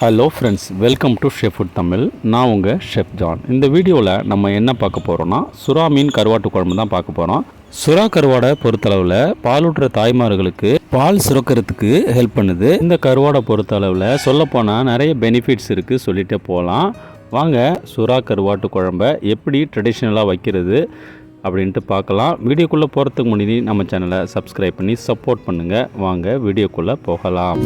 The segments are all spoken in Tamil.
Hello friends, welcome to chef food Tamil. நான் உங்கள் ஷெஃப் ஜான். இந்த வீடியோவில் நம்ம என்ன பார்க்க போகிறோன்னா, சுறா மீன் கருவாட்டு குழம்பு தான் பார்க்க போகிறோம். சுறா கருவாடை பொறுத்தளவில் பாலூட்டுற தாய்மார்களுக்கு பால் சுரக்கிறதுக்கு ஹெல்ப் பண்ணுது. இந்த கருவாடை பொறுத்தளவில் சொல்லப்போனால் நிறைய பெனிஃபிட்ஸ் இருக்குது, சொல்லிகிட்டே போகலாம். வாங்க சுறா கருவாட்டு குழம்பை எப்படி ட்ரெடிஷ்னலாக வைக்கிறது அப்படின்ட்டு பார்க்கலாம். வீடியோக்குள்ளே போகிறதுக்கு முன்னாடி நம்ம சேனலை சப்ஸ்கிரைப் பண்ணி சப்போர்ட் பண்ணுங்கள். வாங்க வீடியோக்குள்ளே போகலாம்.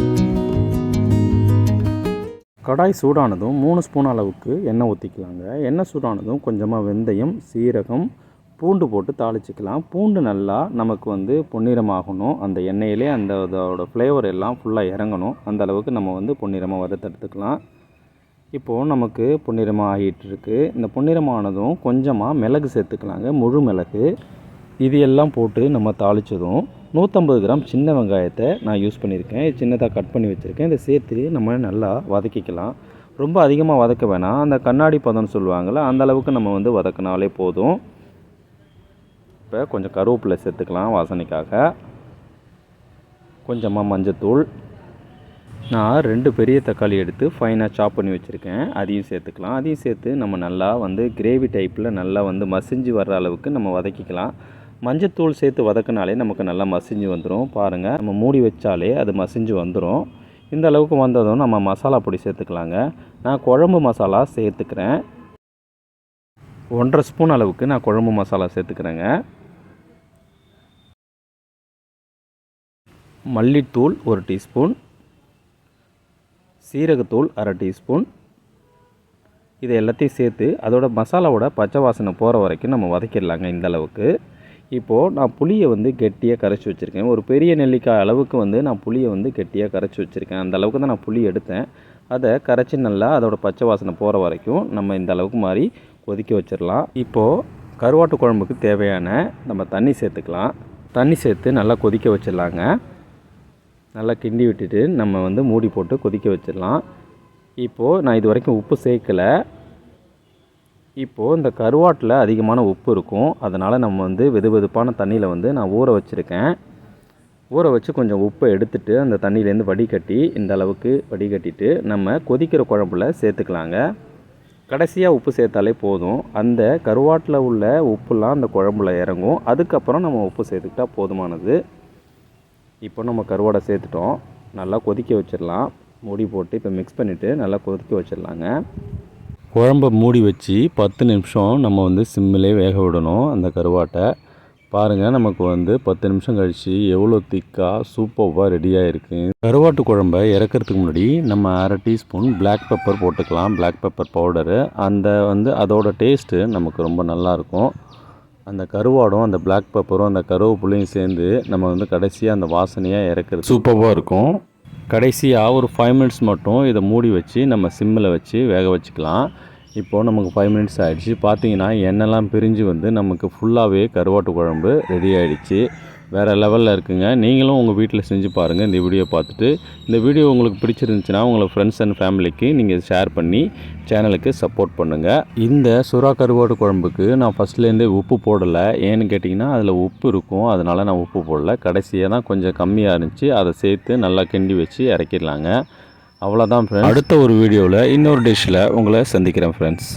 கடாய் சூடானதும் 3 ஸ்பூன் அளவுக்கு எண்ணெய் ஊற்றிக்கலாங்க. எண்ணெய் சூடானதும் கொஞ்சமாக வெந்தயம், சீரகம், பூண்டு போட்டு தாளிச்சிக்கலாம். பூண்டு நல்லா நமக்கு பொன்னிறமாகணும். அந்த எண்ணெயிலே அதோட ஃப்ளேவர் எல்லாம் ஃபுல்லாக இறங்கணும். அந்த அளவுக்கு நம்ம பொன்னிறமாக வறுத்தெடுத்துக்கலாம். இப்போது நமக்கு பொன்னிறமாக ஆகிட்டுருக்கு. இந்த பொன்னிறமானதும் கொஞ்சமாக மிளகு சேர்த்துக்கலாங்க. முழு மிளகு இது எல்லாம் போட்டு நம்ம தாளித்ததும் 150 கிராம் சின்ன வெங்காயத்தை நான் யூஸ் பண்ணியிருக்கேன். சின்னதாக கட் பண்ணி வச்சுருக்கேன். இதை சேர்த்து நம்ம நல்லா வதக்கிக்கலாம். ரொம்ப அதிகமாக வதக்க வேணாம். அந்த கண்ணாடி பதம்னு சொல்லுவாங்கள்ல, அந்த அளவுக்கு நம்ம வதக்கினாலே போதும். இப்போ கொஞ்சம் கருவேப்பிலை சேர்த்துக்கலாம் வாசனைக்காக. கொஞ்சமாக மஞ்சத்தூள். நான் 2 பெரிய தக்காளி எடுத்து ஃபைனாக சாப் பண்ணி வச்சுருக்கேன். அதையும் சேர்த்துக்கலாம். அதையும் சேர்த்து நம்ம நல்லா கிரேவி டைப்பில் நல்லா மசிஞ்சு வர்ற அளவுக்கு நம்ம வதக்கிக்கலாம். மஞ்சத்தூள் சேர்த்து வதக்கினாலே நமக்கு நல்லா மசிஞ்சு வந்துடும். பாருங்கள், நம்ம மூடி வச்சாலே அது மசிஞ்சு வந்துடும். இந்த அளவுக்கு வந்ததும் நம்ம மசாலா பொடி சேர்த்துக்கலாங்க. நான் குழம்பு மசாலா சேர்த்துக்கிறேன். 1.5 ஸ்பூன் அளவுக்கு நான் குழம்பு மசாலா சேர்த்துக்கிறேங்க. மல்லித்தூள் 1 டீஸ்பூன், சீரகத்தூள் 1/2 டீஸ்பூன். இதை எல்லாத்தையும் சேர்த்து அதோட மசாலாவோட பச்சை வாசனை போகிற வரைக்கும் நம்ம வதக்கிடலாங்க. இந்த அளவுக்கு. இப்போது நான் புளியை கெட்டியாக கரைச்சி வச்சுருக்கேன். ஒரு பெரிய நெல்லிக்காய் அளவுக்கு நான் புளியை கெட்டியாக கரைச்சி வச்சுருக்கேன். அந்த அளவுக்கு தான் நான் புளி எடுத்தேன். அதை கரைச்சி நல்லா அதோட பச்சை வாசனை போகிற வரைக்கும் நம்ம இந்த அளவுக்கு மாதிரி கொதிக்க வச்சிடலாம். இப்போது கருவாட்டு குழம்புக்கு தேவையான நம்ம தண்ணி சேர்த்துக்கலாம். தண்ணி சேர்த்து நல்லா கொதிக்க வச்சிடலாங்க. நல்லா கிண்டி விட்டுட்டு நம்ம மூடி போட்டு கொதிக்க வச்சிடலாம். இப்போது நான் இது வரைக்கும் உப்பு சேர்க்கலை. இப்போது இந்த கருவாட்டில் அதிகமான உப்பு இருக்கும். அதனால் நம்ம வெது வெதுப்பான தண்ணியில் நான் ஊற வச்சுருக்கேன். ஊற வச்சு கொஞ்சம் உப்பை எடுத்துகிட்டு அந்த தண்ணியிலேருந்து வடிகட்டி இந்த அளவுக்கு வடிகட்டிட்டு நம்ம கொதிக்கிற குழம்புல சேர்த்துக்கலாங்க. கடைசியாக உப்பு சேர்த்தாலே போதும். அந்த கருவாட்டில் உள்ள உப்புலாம் அந்த குழம்புல இறங்கும். அதுக்கப்புறம் நம்ம உப்பு சேர்த்துக்கிட்டால் போதுமானது. இப்போ நம்ம கருவாடை சேர்த்துட்டோம். நல்லா கொதிக்க வச்சிடலாம். மூடி போட்டு இப்போ மிக்ஸ் பண்ணிவிட்டு நல்லா கொதிக்க வச்சிடலாங்க. குழம்பை மூடி வச்சு 10 நிமிஷம் நம்ம சிம்மிலே வேக விடணும் அந்த கருவாட்டை. பாருங்கள், நமக்கு 10 நிமிஷம் கழித்து எவ்வளோ திக்காக சூப்பராக ரெடியாக இருக்குது. கருவாட்டு குழம்பை இறக்கிறதுக்கு முன்னாடி நம்ம 1/2 டீஸ்பூன் பிளாக் பெப்பர் போட்டுக்கலாம். Black pepper powder. அந்த அதோட டேஸ்ட்டு நமக்கு ரொம்ப நல்லாயிருக்கும். அந்த கருவாடும் அந்த பிளாக் பெப்பரும் அந்த கருவேப்பிலையும் சேர்ந்து நம்ம கடைசியாக அந்த வாசனையாக இறக்கிறது சூப்பராக இருக்கும். கடைசியாக ஒரு 5 மினிட்ஸ் மட்டும் இதை மூடி வச்சு நம்ம சிம்மில் வச்சு வேக வச்சுக்கலாம். இப்போது நமக்கு 5 மினிட்ஸ் ஆகிடுச்சு. பார்த்தீங்கன்னா எண்ணெய்லாம் பிரிஞ்சு நமக்கு ஃபுல்லாகவே கருவாட்டு குழம்பு ரெடி ஆகிடுச்சு. வேறு லெவலில் இருக்குங்க. நீங்களும் உங்கள் வீட்டில் செஞ்சு பாருங்கள். இந்த வீடியோ பார்த்துட்டு இந்த வீடியோ உங்களுக்கு பிடிச்சிருந்துச்சுன்னா உங்களை ஃப்ரெண்ட்ஸ் அண்ட் ஃபேமிலிக்கு நீங்கள் ஷேர் பண்ணி சேனலுக்கு சப்போர்ட் பண்ணுங்கள். இந்த சுறா கருவாட்டு குழம்புக்கு நான் ஃபஸ்ட்லேருந்தே உப்பு போடலை. ஏன்னு கேட்டிங்கன்னா அதில் உப்பு இருக்கும். அதனால் நான் உப்பு போடலை. கடைசியாக தான் கொஞ்சம் கம்மியாக இருந்துச்சு. அதை சேர்த்து நல்லா கிண்டி வச்சு இறக்கிடலாங்க. அவ்வளோதான் ஃப்ரெண்ட்ஸ். அடுத்த ஒரு வீடியோவில் இன்னொரு டிஷ்ஷில் உங்களை சந்திக்கிறேன் ஃப்ரெண்ட்ஸ்.